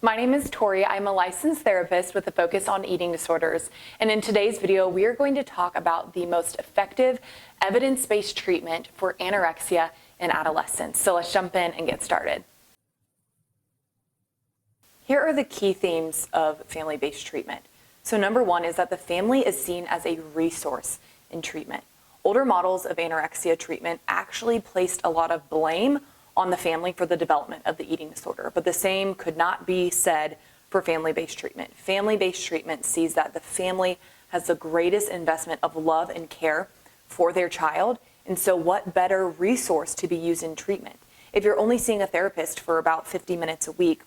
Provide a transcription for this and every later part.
My name is Tori. I'm a licensed therapist with a focus on eating disorders. And in today's video, we are going to talk about the most effective evidence-based treatment for anorexia in adolescents. So let's jump in and get started. Here are the key themes of family-based treatment. So number one is that the family is seen as a resource in treatment. Older models of anorexia treatment actually placed a lot of blame on the family for the development of the eating disorder, but the same could not be said for family-based treatment. Family-based treatment sees that the family has the greatest investment of love and care for their child, and so what better resource to be used in treatment? If you're only seeing a therapist for about 50 minutes a week,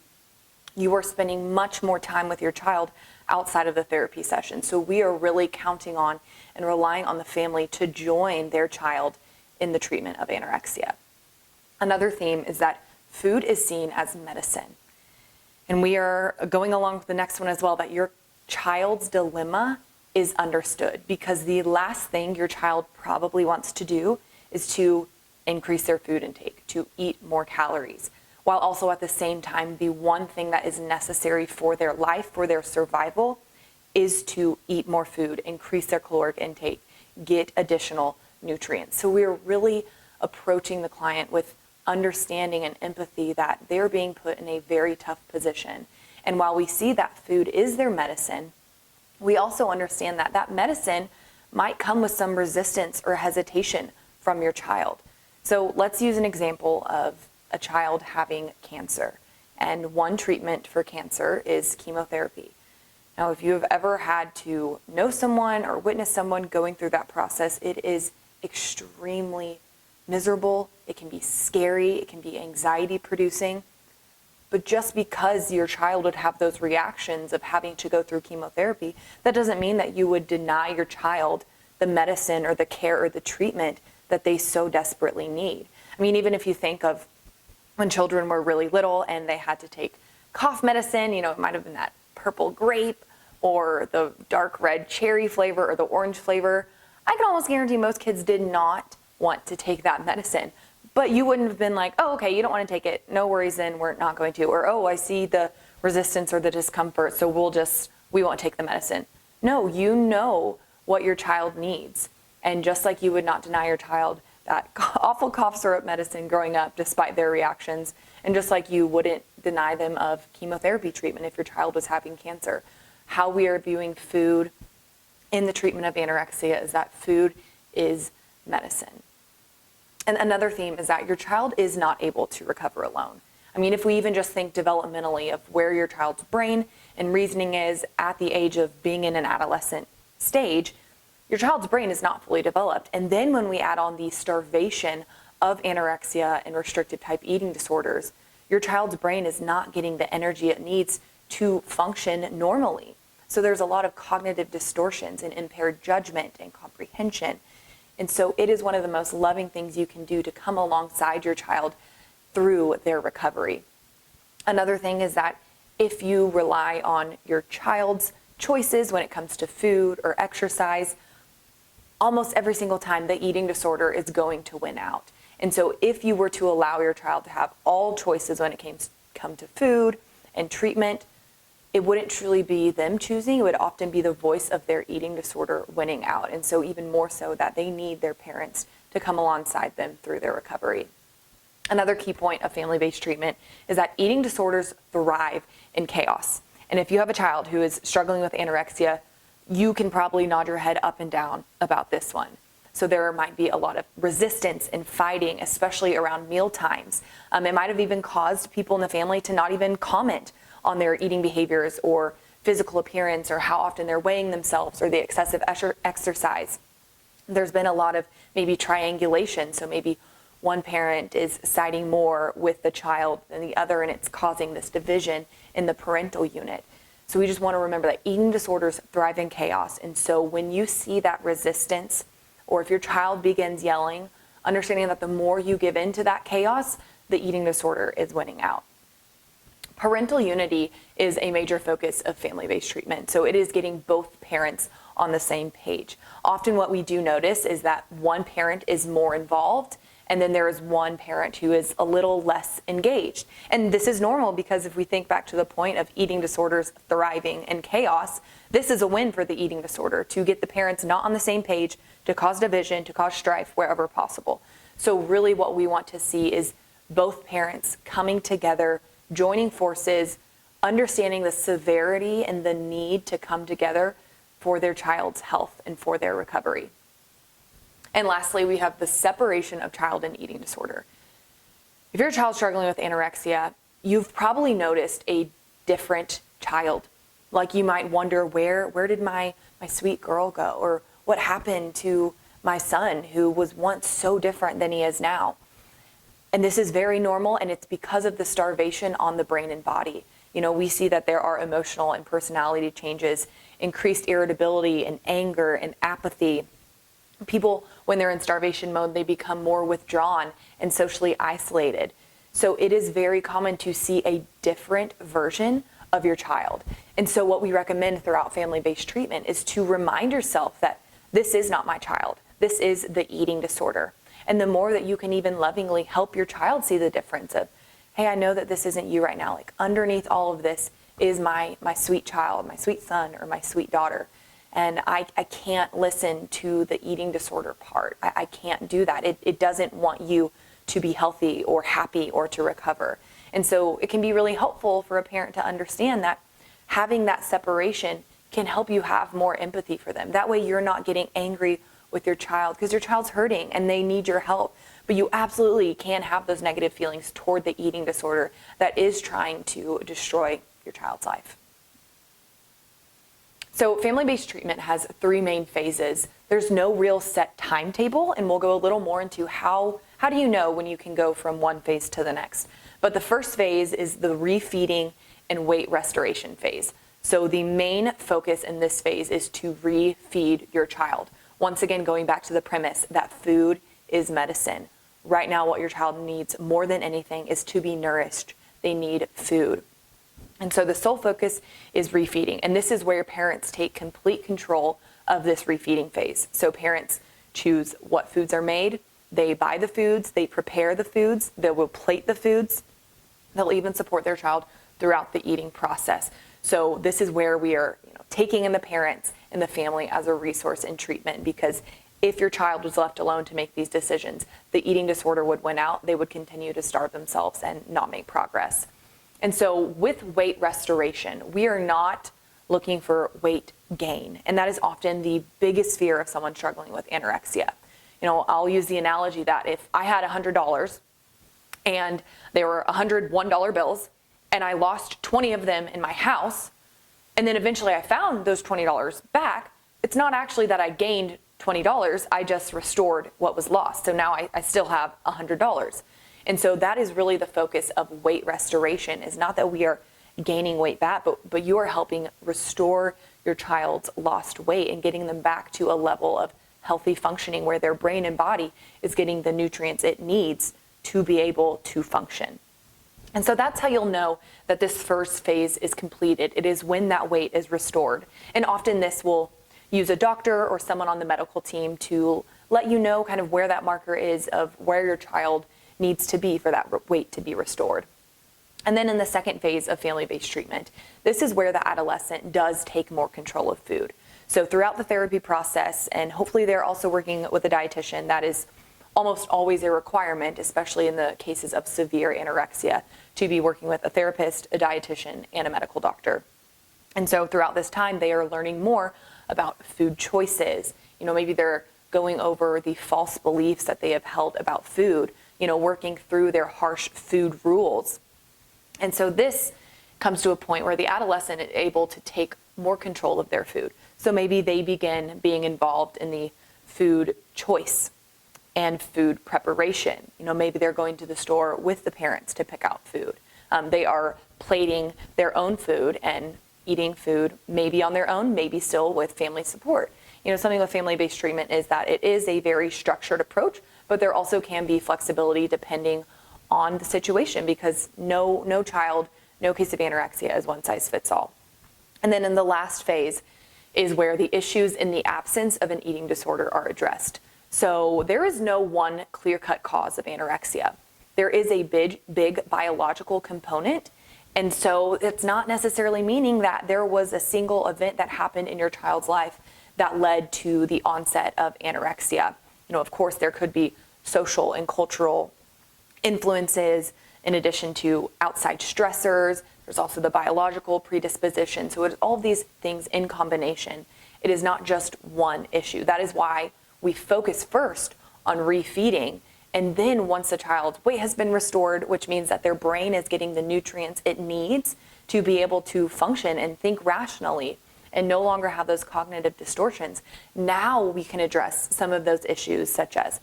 you are spending much more time with your child outside of the therapy session. So we are really counting on and relying on the family to join their child in the treatment of anorexia. Another theme is that food is seen as medicine. And we are going along with the next one as well, that your child's dilemma is understood, because the last thing your child probably wants to do is to increase their food intake, to eat more calories, while also at the same time, the one thing that is necessary for their life, for their survival, is to eat more food, increase their caloric intake, get additional nutrients. So we're really approaching the client with understanding and empathy that they're being put in a very tough position. And while we see that food is their medicine, we also understand that that medicine might come with some resistance or hesitation from your child. So let's use an example of a child having cancer. And one treatment for cancer is chemotherapy. Now, if you have ever had to know someone or witness someone going through that process, it is extremely miserable, it can be scary, it can be anxiety producing. But just because your child would have those reactions of having to go through chemotherapy, that doesn't mean that you would deny your child the medicine or the care or the treatment that they so desperately need. I mean, even if you think of when children were really little and they had to take cough medicine, it might have been that purple grape or the dark red cherry flavor or the orange flavor. I can almost guarantee most kids did not want to take that medicine, but you wouldn't have been like, oh, okay, you don't want to take it, no worries, then we're not going to, or oh, I see the resistance or the discomfort, so we won't take the medicine. No, you know what your child needs, and just like you would not deny your child that awful cough syrup medicine growing up despite their reactions, and just like you wouldn't deny them of chemotherapy treatment if your child was having cancer, how we are viewing food in the treatment of anorexia is that food is medicine. And another theme is that your child is not able to recover alone. I mean, if we even just think developmentally of where your child's brain and reasoning is at the age of being in an adolescent stage, your child's brain is not fully developed. And then when we add on the starvation of anorexia and restrictive type eating disorders, your child's brain is not getting the energy it needs to function normally. So there's a lot of cognitive distortions and impaired judgment and comprehension. And so it is one of the most loving things you can do to come alongside your child through their recovery. Another thing is that if you rely on your child's choices when it comes to food or exercise, almost every single time the eating disorder is going to win out. And so if you were to allow your child to have all choices when it come to food and treatment, it wouldn't truly be them choosing. It would often be the voice of their eating disorder winning out. And so even more so that they need their parents to come alongside them through their recovery. Another key point of family-based treatment is that eating disorders thrive in chaos. And if you have a child who is struggling with anorexia, you can probably nod your head up and down about this one. So there might be a lot of resistance and fighting, especially around meal times. It might have even caused people in the family to not even comment on their eating behaviors or physical appearance or how often they're weighing themselves or the excessive exercise. There's been a lot of maybe triangulation. So maybe one parent is siding more with the child than the other, and it's causing this division in the parental unit. So we just want to remember that eating disorders thrive in chaos. And so when you see that resistance, or if your child begins yelling, understanding that the more you give into that chaos, the eating disorder is winning out. Parental unity is a major focus of family-based treatment. So it is getting both parents on the same page. Often what we do notice is that one parent is more involved and then there is one parent who is a little less engaged. And this is normal because if we think back to the point of eating disorders thriving in chaos, this is a win for the eating disorder, to get the parents not on the same page, to cause division, to cause strife wherever possible. So really what we want to see is both parents coming together, joining forces, understanding the severity and the need to come together for their child's health and for their recovery. And lastly, we have the separation of child and eating disorder. If your child's struggling with anorexia, you've probably noticed a different child. Like you might wonder, where did my sweet girl go? Or what happened to my son who was once so different than he is now? And this is very normal, and it's because of the starvation on the brain and body. We see that there are emotional and personality changes, increased irritability and anger and apathy. People, when they're in starvation mode, they become more withdrawn and socially isolated. So it is very common to see a different version of your child. And so what we recommend throughout family-based treatment is to remind yourself that this is not my child. This is the eating disorder. And the more that you can even lovingly help your child see the difference of, hey, I know that this isn't you right now. Like underneath all of this is my sweet child, my sweet son, or my sweet daughter. And I can't listen to the eating disorder part. I can't do that. It doesn't want you to be healthy or happy or to recover. And so it can be really helpful for a parent to understand that having that separation can help you have more empathy for them. That way you're not getting angry with your child because your child's hurting and they need your help. But you absolutely can have those negative feelings toward the eating disorder that is trying to destroy your child's life. So family-based treatment has 3 main phases. There's no real set timetable, and we'll go a little more into how do you know when you can go from one phase to the next. But the first phase is the refeeding and weight restoration phase. So the main focus in this phase is to refeed your child. Once again, going back to the premise that food is medicine. Right now, what your child needs more than anything is to be nourished. They need food. And so the sole focus is refeeding. And this is where parents take complete control of this refeeding phase. So parents choose what foods are made. They buy the foods. They prepare the foods. They will plate the foods. They'll even support their child throughout the eating process. So this is where we are taking in the parents and the family as a resource in treatment, because if your child was left alone to make these decisions, the eating disorder would win out. They would continue to starve themselves and not make progress. And so with weight restoration, we are not looking for weight gain. And that is often the biggest fear of someone struggling with anorexia. I'll use the analogy that if I had $100 and there were $101 bills and I lost 20 of them in my house, and then eventually I found those $20 back, it's not actually that I gained $20, I just restored what was lost. So now I still have $100. And so that is really the focus of weight restoration, is not that we are gaining weight back, but you are helping restore your child's lost weight and getting them back to a level of healthy functioning where their brain and body is getting the nutrients it needs to be able to function. And so that's how you'll know that this first phase is completed. It is when that weight is restored. And often this will use a doctor or someone on the medical team to let you know kind of where that marker is of where your child needs to be for that weight to be restored. And then in the second phase of family-based treatment, this is where the adolescent does take more control of food. So throughout the therapy process, and hopefully they're also working with a dietitian, that is almost always a requirement, especially in the cases of severe anorexia, to be working with a therapist, a dietitian, and a medical doctor. And so throughout this time, they are learning more about food choices. Maybe they're going over the false beliefs that they have held about food, working through their harsh food rules. And so this comes to a point where the adolescent is able to take more control of their food. So maybe they begin being involved in the food choice and food preparation. Maybe they're going to the store with the parents to pick out food. They are plating their own food and eating food, maybe on their own, maybe still with family support. Something with family-based treatment is that it is a very structured approach, but there also can be flexibility depending on the situation, because no child, no case of anorexia is one size fits all. And then in the last phase is where the issues in the absence of an eating disorder are addressed. So there is no one clear-cut cause of anorexia. There is a big biological component. And so it's not necessarily meaning that there was a single event that happened in your child's life that led to the onset of anorexia. Of course, there could be social and cultural influences in addition to outside stressors. There's also the biological predisposition. So it's all of these things in combination. It is not just one issue. That is why we focus first on refeeding. And then once the child's weight has been restored, which means that their brain is getting the nutrients it needs to be able to function and think rationally and no longer have those cognitive distortions, now we can address some of those issues such as,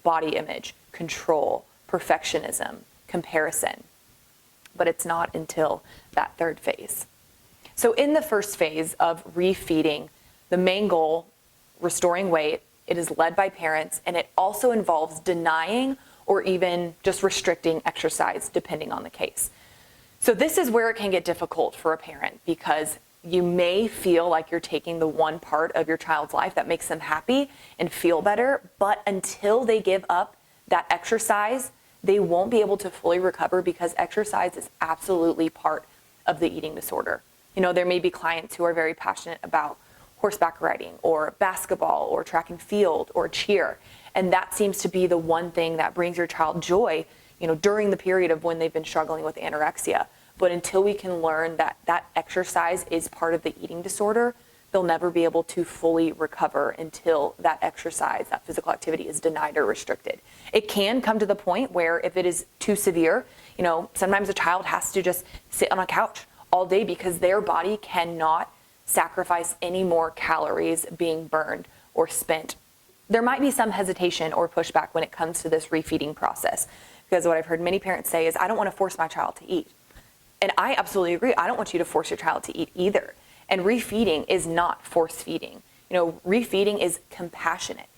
body image, control, perfectionism, comparison. But it's not until that third phase. So in the first phase of refeeding, the main goal, restoring weight, it is led by parents, and it also involves denying or even just restricting exercise depending on the case. So this is where it can get difficult for a parent because you may feel like you're taking the one part of your child's life that makes them happy and feel better, but until they give up that exercise, they won't be able to fully recover because exercise is absolutely part of the eating disorder. There may be clients who are very passionate about horseback riding or basketball or track and field or cheer. And that seems to be the one thing that brings your child joy, during the period of when they've been struggling with anorexia. But until we can learn that that exercise is part of the eating disorder, they'll never be able to fully recover until that exercise, that physical activity is denied or restricted. It can come to the point where if it is too severe, sometimes a child has to just sit on a couch all day because their body cannot sacrifice any more calories being burned or spent. There might be some hesitation or pushback when it comes to this refeeding process, because what I've heard many parents say is, I don't want to force my child to eat. And I absolutely agree. I don't want you to force your child to eat either. And refeeding is not force feeding. Refeeding is compassionate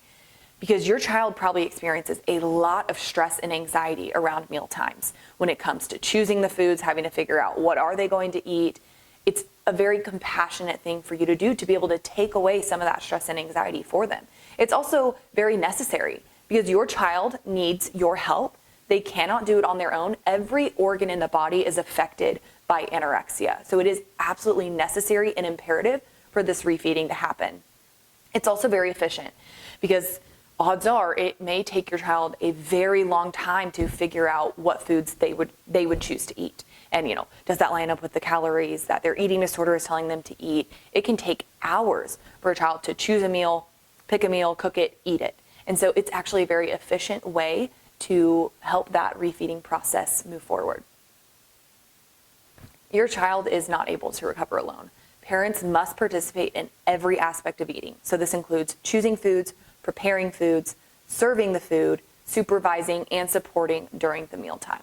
because your child probably experiences a lot of stress and anxiety around meal times when it comes to choosing the foods, having to figure out what are they going to eat. It's a very compassionate thing for you to do to be able to take away some of that stress and anxiety for them. It's also very necessary because your child needs your help. They cannot do it on their own. Every organ in the body is affected by anorexia. So it is absolutely necessary and imperative for this refeeding to happen. It's also very efficient because odds are it may take your child a very long time to figure out what foods they would choose to eat. And, does that line up with the calories that their eating disorder is telling them to eat? It can take hours for a child to choose a meal, pick a meal, cook it, eat it. And so it's actually a very efficient way to help that refeeding process move forward. Your child is not able to recover alone. Parents must participate in every aspect of eating. So this includes choosing foods, preparing foods, serving the food, supervising, and supporting during the mealtime.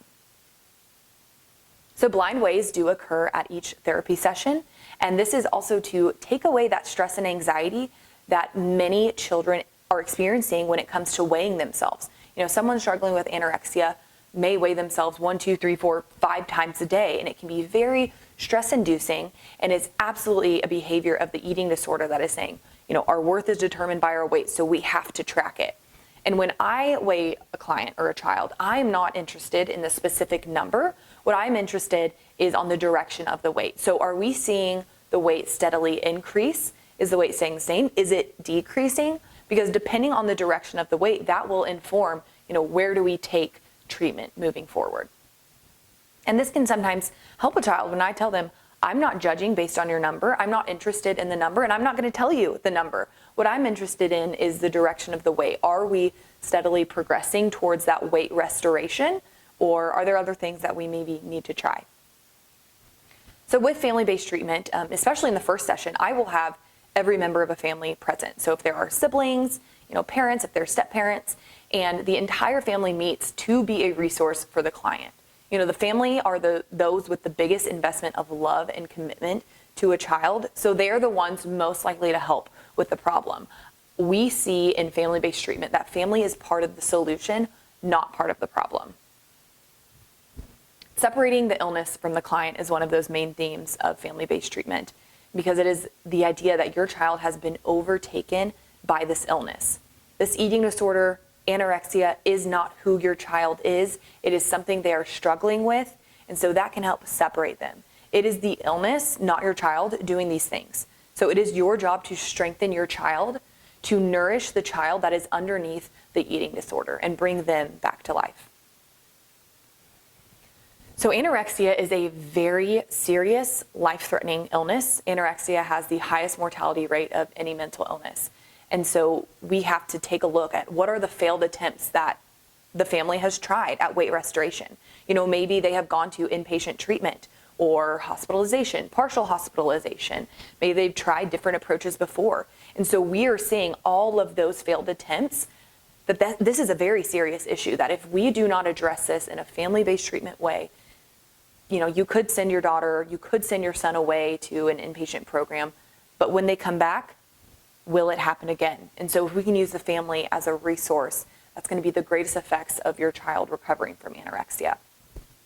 So blind ways do occur at each therapy session, and this is also to take away that stress and anxiety that many children are experiencing when it comes to weighing themselves. Someone struggling with anorexia may weigh themselves 1, 2, 3, 4, 5 times a day, and it can be very stress-inducing, and it's absolutely a behavior of the eating disorder that is saying, our worth is determined by our weight, so we have to track it. And when I weigh a client or a child, I'm not interested in the specific number. What I'm interested is on the direction of the weight. So are we seeing the weight steadily increase? Is the weight staying the same? Is it decreasing? Because depending on the direction of the weight, that will inform, where do we take treatment moving forward. And this can sometimes help a child when I tell them, I'm not judging based on your number. I'm not interested in the number, and I'm not going to tell you the number. What I'm interested in is the direction of the weight. Are we steadily progressing towards that weight restoration, or are there other things that we maybe need to try? So with family-based treatment, especially in the first session, I will have every member of a family present. So if there are siblings, parents, if they're step-parents, and the entire family meets to be a resource for the client. The family are those with the biggest investment of love and commitment to a child, so they're the ones most likely to help with the problem. We see in family-based treatment that family is part of the solution, not part of the problem. Separating the illness from the client is one of those main themes of family-based treatment, because it is the idea that your child has been overtaken by this illness. This eating disorder, anorexia, is not who your child is. It is something they are struggling with, and so that can help separate them. It is the illness, not your child, doing these things. So it is your job to strengthen your child, to nourish the child that is underneath the eating disorder and bring them back to life. So anorexia is a very serious, life-threatening illness. Anorexia has the highest mortality rate of any mental illness. And so we have to take a look at what are the failed attempts that the family has tried at weight restoration. Maybe they have gone to inpatient treatment or hospitalization, partial hospitalization. Maybe they've tried different approaches before. And so we are seeing all of those failed attempts, that this is a very serious issue, that if we do not address this in a family-based treatment way, you could send your daughter, you could send your son away to an inpatient program, but when they come back, will it happen again? And so if we can use the family as a resource, that's going to be the greatest effects of your child recovering from anorexia.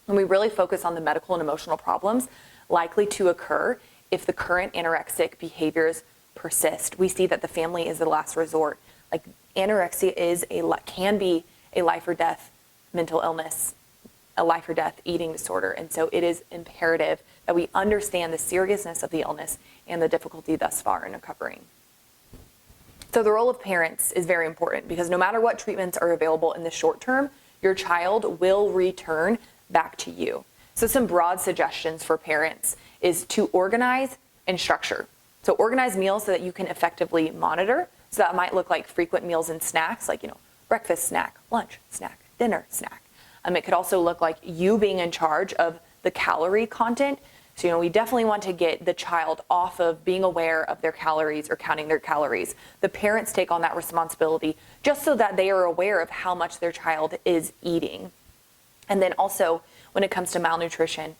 And we really focus on the medical and emotional problems likely to occur if the current anorexic behaviors persist. We see that the family is the last resort. Like, anorexia can be a life or death mental illness, a life or death eating disorder. And so it is imperative that we understand the seriousness of the illness and the difficulty thus far in recovering. So the role of parents is very important, because no matter what treatments are available in the short term, your child will return back to you. So some broad suggestions for parents is to organize and structure. So organize meals so that you can effectively monitor. So that might look like frequent meals and snacks, like, breakfast snack, lunch snack, dinner snack. It could also look like you being in charge of the calorie content. So, we definitely want to get the child off of being aware of their calories or counting their calories. The parents take on that responsibility just so that they are aware of how much their child is eating. And then also, when it comes to malnutrition,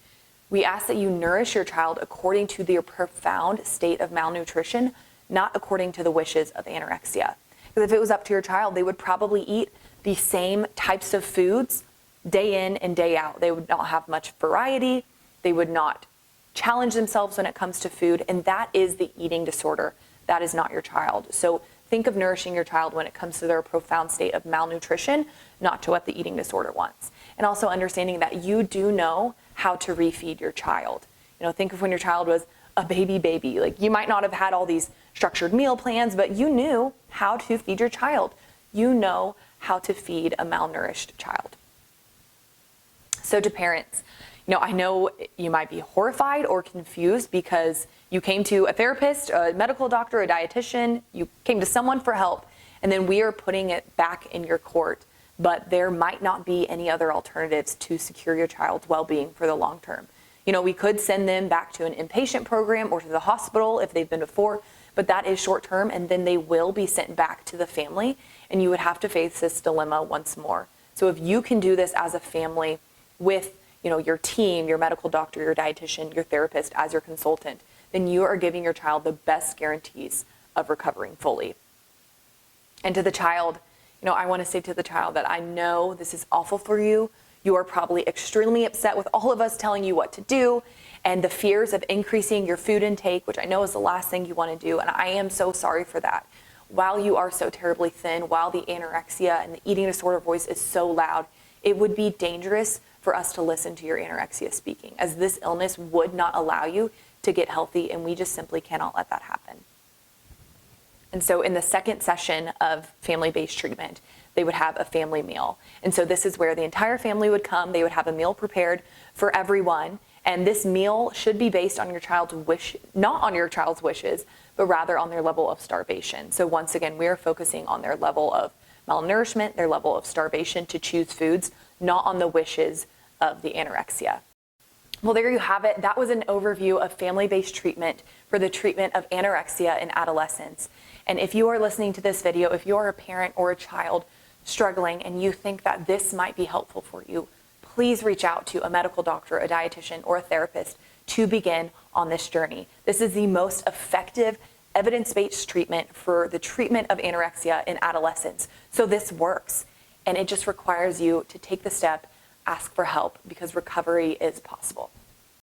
we ask that you nourish your child according to their profound state of malnutrition, not according to the wishes of anorexia. Because if it was up to your child, they would probably eat the same types of foods day in and day out. They would not have much variety. They would not challenge themselves when it comes to food. And that is the eating disorder. That is not your child. So think of nourishing your child when it comes to their profound state of malnutrition, not to what the eating disorder wants. And also understanding that you do know how to refeed your child. Think of when your child was a baby. Like, you might not have had all these structured meal plans, but you knew how to feed your child. You know how to feed a malnourished child. So to parents, I know you might be horrified or confused because you came to a therapist, a medical doctor, a dietitian, you came to someone for help, and then we are putting it back in your court. But there might not be any other alternatives to secure your child's well-being for the long term. We could send them back to an inpatient program or to the hospital if they've been before, but that is short term, and then they will be sent back to the family, and you would have to face this dilemma once more. So if you can do this as a family with your team, your medical doctor, your dietitian, your therapist as your consultant, then you are giving your child the best guarantees of recovering fully. And to the child, I want to say to the child that I know this is awful for you. You are probably extremely upset with all of us telling you what to do, and the fears of increasing your food intake, which I know is the last thing you want to do. And I am so sorry for that. While you are so terribly thin, while the anorexia and the eating disorder voice is so loud, it would be dangerous for us to listen to your anorexia speaking, as this illness would not allow you to get healthy, and we just simply cannot let that happen. And so in the second session of family-based treatment, they would have a family meal. And so this is where the entire family would come. They would have a meal prepared for everyone. And this meal should be based on your child's wish, not on your child's wishes, but rather on their level of starvation. So once again, we are focusing on their level of malnourishment, their level of starvation to choose foods, not on the wishes of the anorexia. Well, there you have it. That was an overview of family-based treatment for the treatment of anorexia in adolescents. And if you are listening to this video, if you're a parent or a child struggling and you think that this might be helpful for you, please reach out to a medical doctor, a dietitian, or a therapist to begin on this journey. This is the most effective evidence-based treatment for the treatment of anorexia in adolescents. So this works, and it just requires you to take the step, ask for help, because recovery is possible.